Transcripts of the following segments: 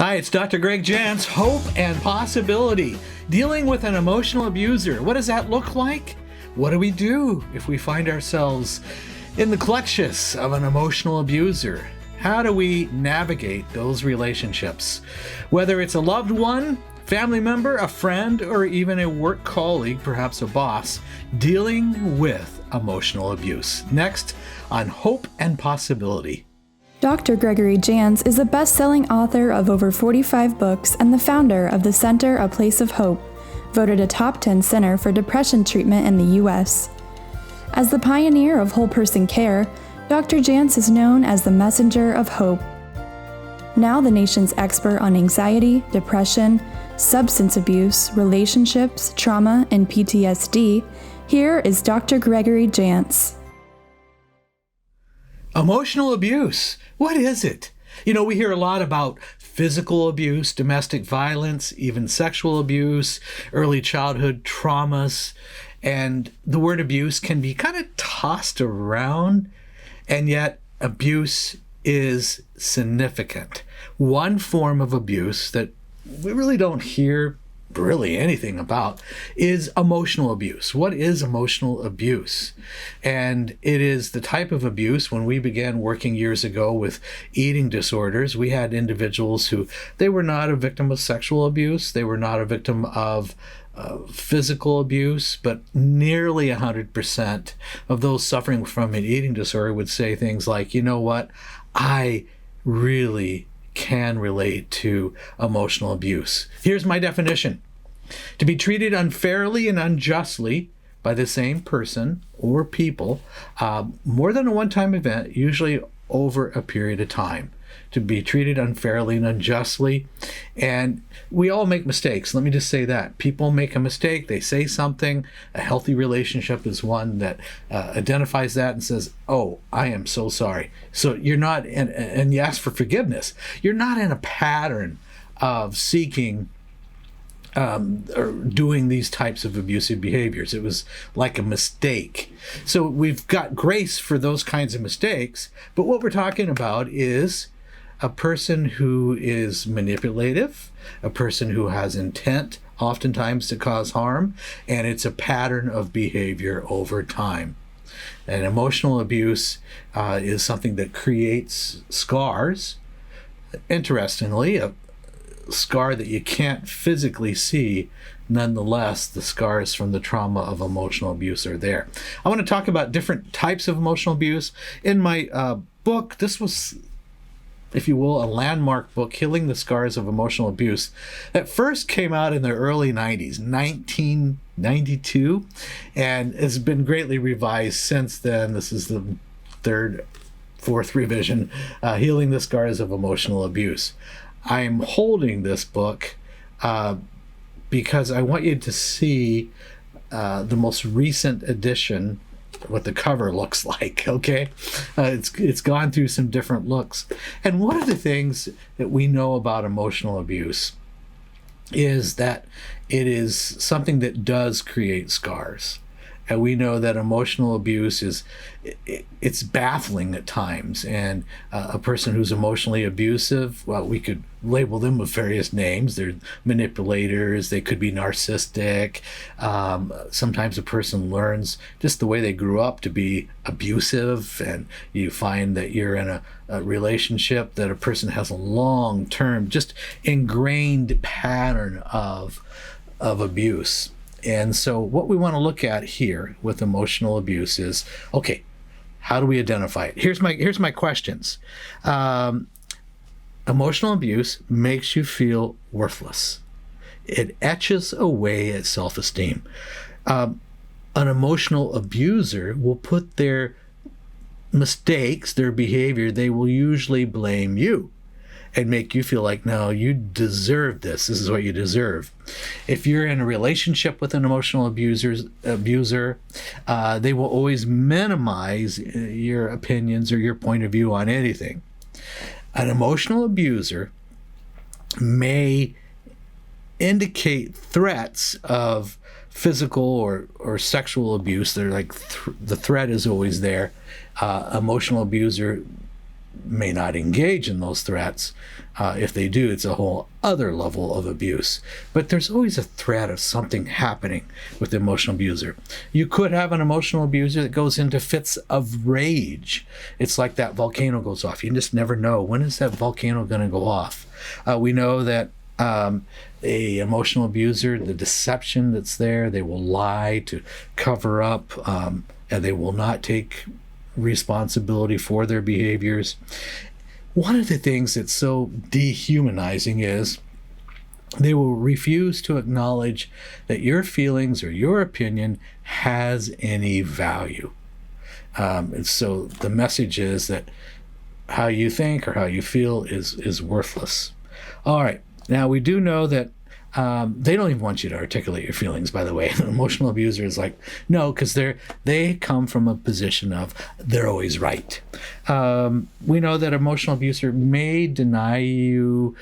Hi, it's Dr. Greg Jantz. Hope and possibility. Dealing with an emotional abuser. What does that look like? What do we do if we find ourselves in the clutches of an emotional abuser? How do we navigate those relationships? Whether it's a loved one, family member, a friend, or even a work colleague, perhaps a boss, dealing with emotional abuse. Next on Hope and Possibility. Dr. Gregory Jantz is a best-selling author of over 45 books and the founder of the Center A Place of Hope, voted a top 10 center for depression treatment in the U.S. As the pioneer of whole person care, Dr. Jantz is known as the messenger of hope. Now the nation's expert on anxiety, depression, substance abuse, relationships, trauma, and PTSD, here is Dr. Gregory Jantz. Emotional abuse. What is it? We hear a lot about physical abuse, domestic violence, even sexual abuse, early childhood traumas, and the word abuse can be kind of tossed around, and yet abuse is significant. One form of abuse that we really don't hear really anything about is emotional abuse. What is emotional abuse? And it is the type of abuse. When we began working years ago with eating disorders, we had individuals who, they were not a victim of sexual abuse, they were not a victim of physical abuse, but nearly 100% of those suffering from an eating disorder would say things like, you know what, I really can relate to emotional abuse. Here's my definition. To be treated unfairly and unjustly by the same person or people, more than a one-time event, usually over a period of time. To be treated unfairly and unjustly. And we all make mistakes. Let me just say that. People make a mistake. They say something. A healthy relationship is one that identifies that and says, oh, I am so sorry. So you're not, and you ask for forgiveness. You're not in a pattern of seeking or doing these types of abusive behaviors. It was like a mistake. So we've got grace for those kinds of mistakes. But what we're talking about is a person who is manipulative, a person who has intent, oftentimes to cause harm, and it's a pattern of behavior over time. And emotional abuse is something that creates scars. Interestingly, a scar that you can't physically see, nonetheless, the scars from the trauma of emotional abuse are there. I want to talk about different types of emotional abuse. In my book, this was, if you will, a landmark book, Healing the Scars of Emotional Abuse, that first came out in the early 90s, 1992, and has been greatly revised since then. This is the fourth revision, Healing the Scars of Emotional Abuse. I'm holding this book because I want you to see the most recent edition, what the cover looks like, okay? It's gone through some different looks. And one of the things that we know about emotional abuse is that it is something that does create scars. And we know that emotional abuse it's baffling at times. And a person who's emotionally abusive, well, we could label them with various names. They're manipulators. They could be narcissistic. Sometimes a person learns just the way they grew up to be abusive. And you find that you're in a relationship that a person has a long-term, just ingrained pattern of abuse. And so what we want to look at here with emotional abuse is, okay, how do we identify it? Here's my questions. Emotional abuse makes you feel worthless. It etches away at self-esteem. An emotional abuser will put their mistakes, their behavior, they will usually blame you and make you feel like, no, you deserve this. This is what you deserve. If you're in a relationship with an emotional abuser, they will always minimize your opinions or your point of view on anything. An emotional abuser may indicate threats of physical or sexual abuse. They're like the threat is always there. Emotional abuser may not engage in those threats. If they do, it's a whole other level of abuse. But there's always a threat of something happening with the emotional abuser. You could have an emotional abuser that goes into fits of rage. It's like that volcano goes off. You just never know. When is that volcano going to go off? We know that a emotional abuser, the deception that's there, they will lie to cover up, and they will not take responsibility for their behaviors. One of the things that's so dehumanizing is they will refuse to acknowledge that your feelings or your opinion has any value. And so the message is that how you think or how you feel is worthless. All right. Now, we do know that they don't even want you to articulate your feelings, by the way. An emotional abuser is like, no, because they come from a position of they're always right. We know that emotional abuser may deny you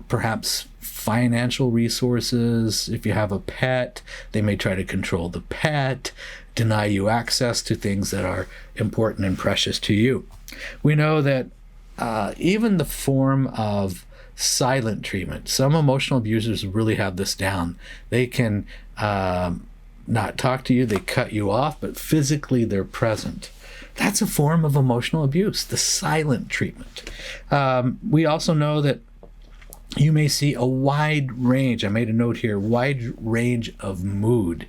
perhaps financial resources. If you have a pet, they may try to control the pet, deny you access to things that are important and precious to you. We know that even the form of silent treatment. Some emotional abusers really have this down. They can not talk to you, they cut you off, but physically they're present. That's a form of emotional abuse, the silent treatment. We also know that you may see a wide range, I made a note here, wide range of mood.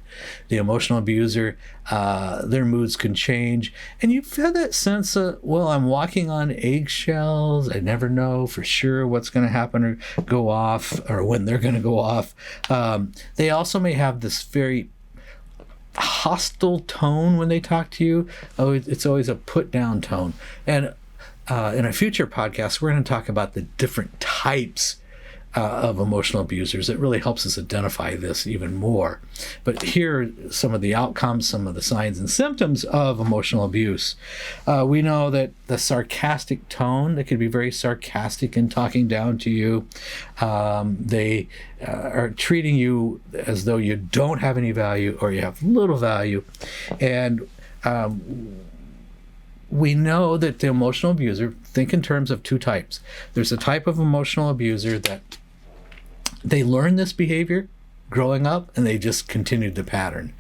The emotional abuser, their moods can change. And you feel that sense of, well, I'm walking on eggshells. I never know for sure what's going to happen or go off or when they're going to go off. They also may have this very hostile tone when they talk to you. Oh, it's always a put down tone. And in a future podcast, we're going to talk about the different types of emotional abusers. It really helps us identify this even more. But here are some of the outcomes, some of the signs and symptoms of emotional abuse. We know that the sarcastic tone, they could be very sarcastic in talking down to you. They are treating you as though you don't have any value or you have little value. And we know that the emotional abuser, think in terms of two types. There's a type of emotional abuser that they learn this behavior growing up and they just continued the pattern.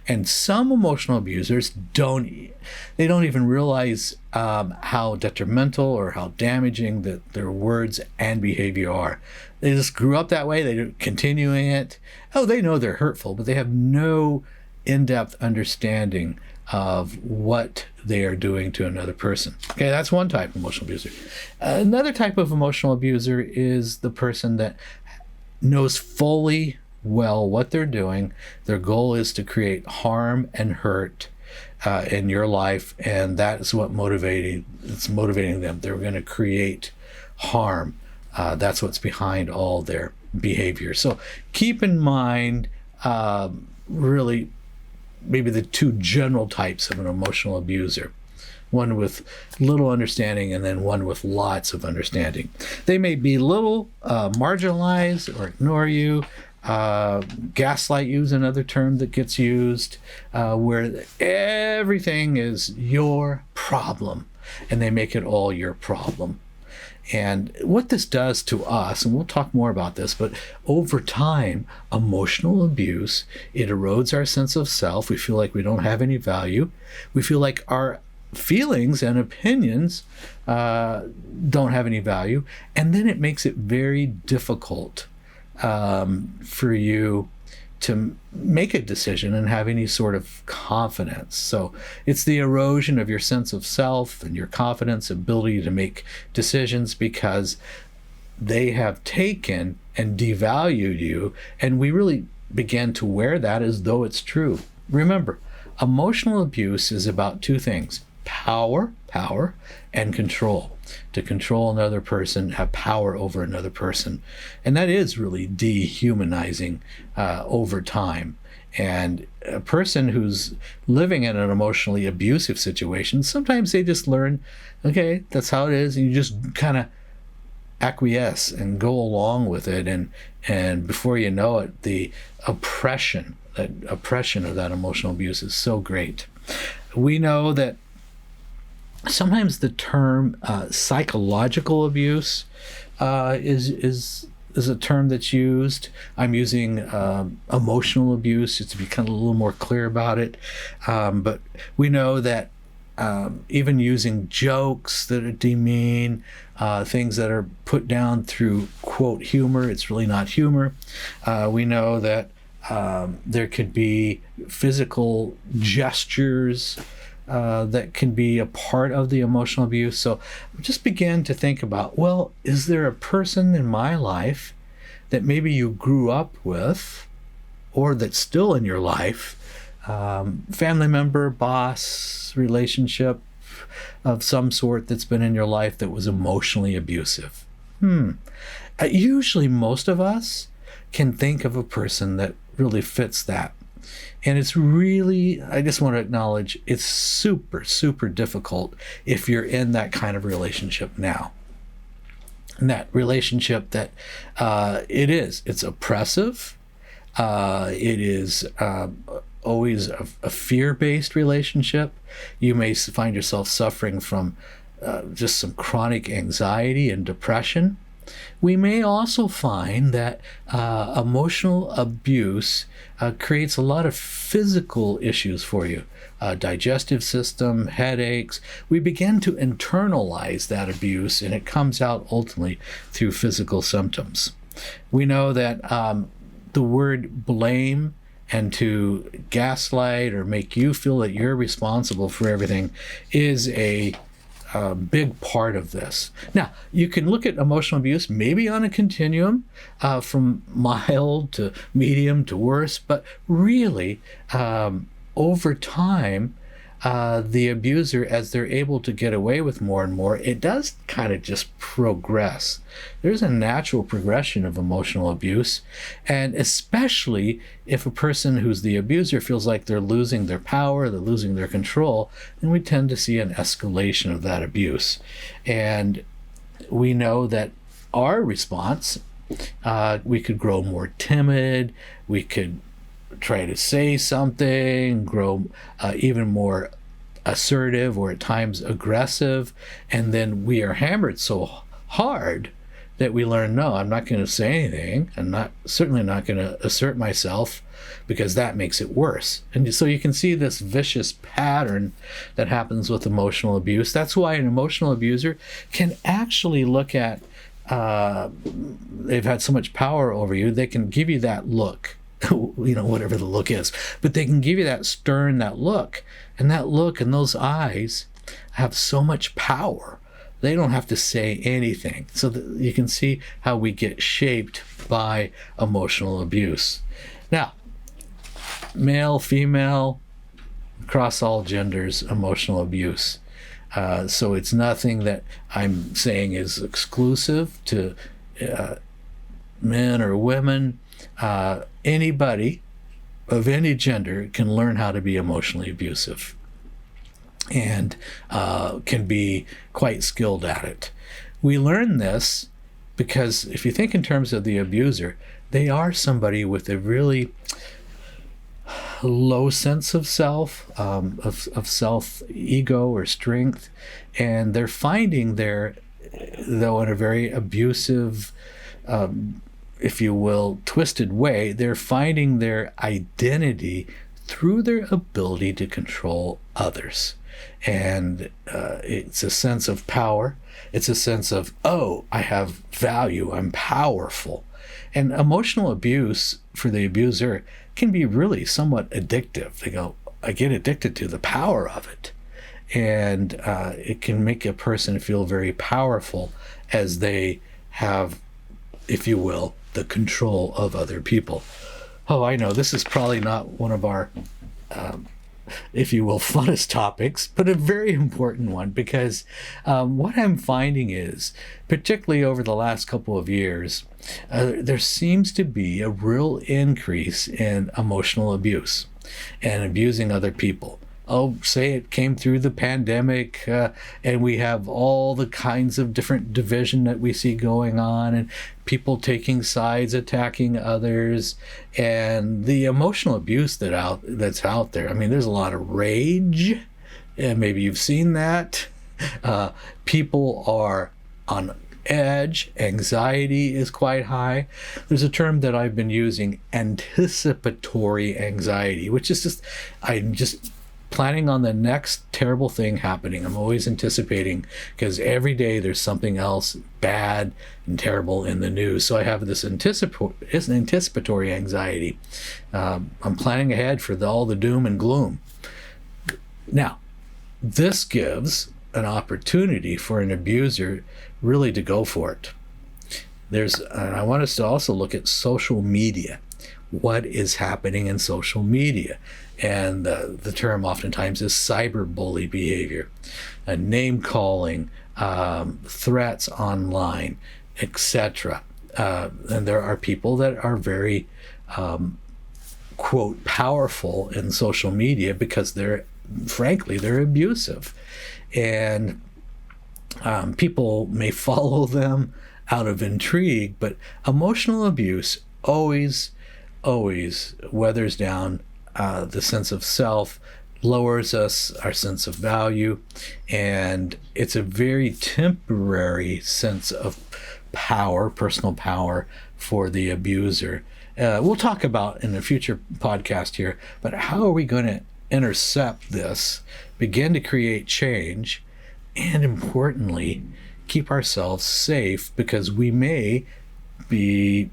And some emotional abusers don't even realize how detrimental or how damaging that their words and behavior are. They just grew up that way. They're continuing it. Oh, they know they're hurtful, but they have no in-depth understanding of what they are doing to another person. Okay, that's one type of emotional abuser. Another type of emotional abuser is the person that knows fully well what they're doing. Their goal is to create harm and hurt in your life, and that's what it's motivating them. They're going to create harm. That's what's behind all their behavior. So keep in mind really maybe the two general types of an emotional abuser. One with little understanding and then one with lots of understanding. They may belittle, marginalize, or ignore you. Gaslight you is another term that gets used, where everything is your problem and they make it all your problem. And what this does to us, and we'll talk more about this, but over time, emotional abuse, it erodes our sense of self. We feel like we don't have any value. We feel like our feelings and opinions don't have any value. And then it makes it very difficult for you to make a decision and have any sort of confidence. So it's the erosion of your sense of self and your confidence, ability to make decisions, because they have taken and devalued you, and we really begin to wear that as though it's true. Remember, emotional abuse is about two things: power, and control. To control another person, have power over another person. And that is really dehumanizing over time. And a person who's living in an emotionally abusive situation, sometimes they just learn, okay, that's how it is, and you just kind of acquiesce and go along with it. And before you know it, the oppression of that emotional abuse is so great. We know that Sometimes the term psychological abuse is a term that's used. I'm using emotional abuse just to be kind of a little more clear about it. But we know that even using jokes that are demean, things that are put down through, quote, humor, it's really not humor. We know that there could be physical gestures that can be a part of the emotional abuse. So just begin to think about, well, is there a person in my life that maybe you grew up with or that's still in your life, family member, boss, relationship of some sort that's been in your life that was emotionally abusive? Usually most of us can think of a person that really fits that. And it's really, I just want to acknowledge, it's super, super difficult if you're in that kind of relationship now. And that relationship that it's oppressive. It is always a fear-based relationship. You may find yourself suffering from just some chronic anxiety and depression. We may also find that emotional abuse creates a lot of physical issues for you. Digestive system, headaches. We begin to internalize that abuse, and it comes out ultimately through physical symptoms. We know that the word blame and to gaslight or make you feel that you're responsible for everything is a big part of this. Now, you can look at emotional abuse maybe on a continuum from mild to medium to worse, but really over time, the abuser, as they're able to get away with more and more, it does kind of just progress. There's a natural progression of emotional abuse, and especially if a person who's the abuser feels like they're losing their power, they're losing their control, then we tend to see an escalation of that abuse. And we know that our response, we could grow more timid, we could try to say something, grow even more assertive or at times aggressive, and then we are hammered so hard that we learn, no, I'm not going to say anything. I'm certainly not going to assert myself because that makes it worse. And so you can see this vicious pattern that happens with emotional abuse. That's why an emotional abuser can actually look at, they've had so much power over you, they can give you that look. Whatever the look is, but they can give you that stern, that look, and those eyes have so much power. They don't have to say anything. So you can see how we get shaped by emotional abuse. Now, male, female, across all genders, emotional abuse. So it's nothing that I'm saying is exclusive to men or women. Anybody of any gender can learn how to be emotionally abusive and can be quite skilled at it. We learn this because if you think in terms of the abuser, they are somebody with a really low sense of self, of self-ego or strength, and they're finding though in a very abusive, if you will, twisted way, they're finding their identity through their ability to control others. And it's a sense of power. It's a sense of, oh, I have value, I'm powerful. And emotional abuse for the abuser can be really somewhat addictive. They go, I get addicted to the power of it. And it can make a person feel very powerful as they have, if you will, the control of other people. Oh, I know this is probably not one of our, if you will, funnest topics, but a very important one because what I'm finding is, particularly over the last couple of years, there seems to be a real increase in emotional abuse and abusing other people. Oh, say it came through the pandemic, and we have all the kinds of different division that we see going on, and people taking sides, attacking others, and the emotional abuse that's out there. I mean, there's a lot of rage, and maybe you've seen that. People are on edge. Anxiety is quite high. There's a term that I've been using, anticipatory anxiety, which is I'm just planning on the next terrible thing happening. I'm always anticipating, because every day there's something else bad and terrible in the news. So I have this anticipatory anxiety. I'm planning ahead for all the doom and gloom. Now, this gives an opportunity for an abuser really to go for it. And I want us to also look at social media. What is happening in social media? And the term oftentimes is cyberbully behavior, name calling, threats online, etc. And there are people that are very, quote, powerful in social media because they're abusive. And people may follow them out of intrigue, but emotional abuse always weathers down the sense of self, lowers our sense of value, and it's a very temporary sense of power, personal power for the abuser. We'll talk about in a future podcast here, but how are we going to intercept this, begin to create change, and importantly, keep ourselves safe, because we may be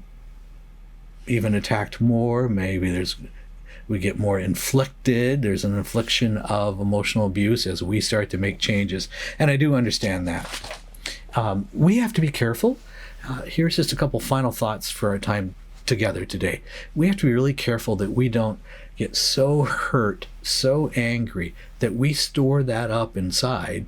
even attacked more. Maybe we get more inflicted. There's an infliction of emotional abuse as we start to make changes. And I do understand that. We have to be careful. Here's just a couple final thoughts for our time together today. We have to be really careful that we don't get so hurt, so angry, that we store that up inside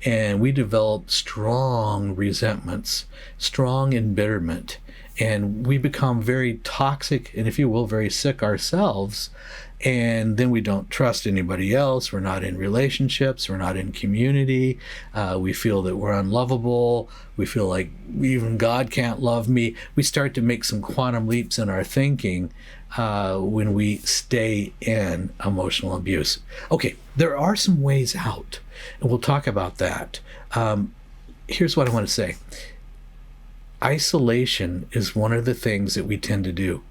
and we develop strong resentments, strong embitterment, and we become very toxic and, if you will, very sick ourselves. And then we don't trust anybody else. We're not in relationships. We're not in community. We feel that we're unlovable. We feel like even God can't love me. We start to make some quantum leaps in our thinking when we stay in emotional abuse. Okay, there are some ways out, and we'll talk about that. Here's what I want to say. Isolation is one of the things that we tend to do.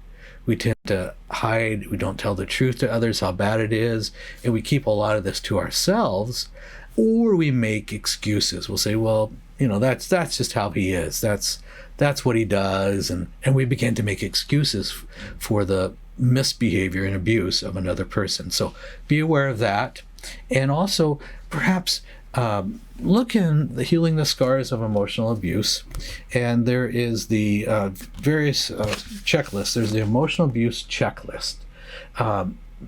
We tend to hide. We don't tell the truth to others how bad it is, and we keep a lot of this to ourselves, or we make excuses. We'll say, well, that's just how he is. That's what he does, and we begin to make excuses for the misbehavior and abuse of another person. So be aware of that, and also perhaps look in the Healing the Scars of Emotional Abuse, and there is the various checklists. There's the emotional abuse checklist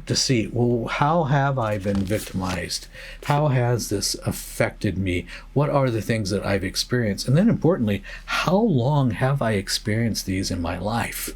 to see, well, how have I been victimized? How has this affected me? What are the things that I've experienced? And then importantly, how long have I experienced these in my life?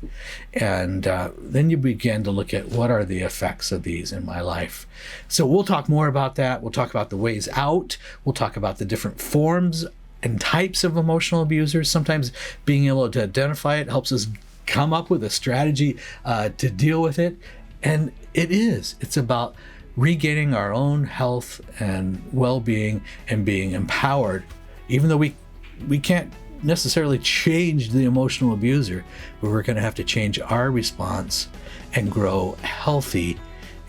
And then you begin to look at what are the effects of these in my life. So we'll talk more about that. We'll talk about the ways out. We'll talk about the different forms and types of emotional abusers. Sometimes being able to identify it helps us come up with a strategy to deal with it. And it's about regaining our own health and well-being and being empowered. Even though we can't necessarily change the emotional abuser, but we're going to have to change our response and grow healthy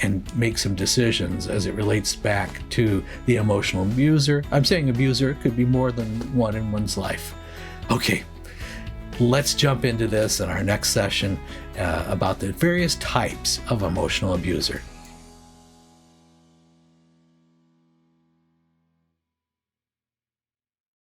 and make some decisions as it relates back to the emotional abuser. I'm saying abuser, it could be more than one in one's life. Okay, let's jump into this in our next session about the various types of emotional abuser.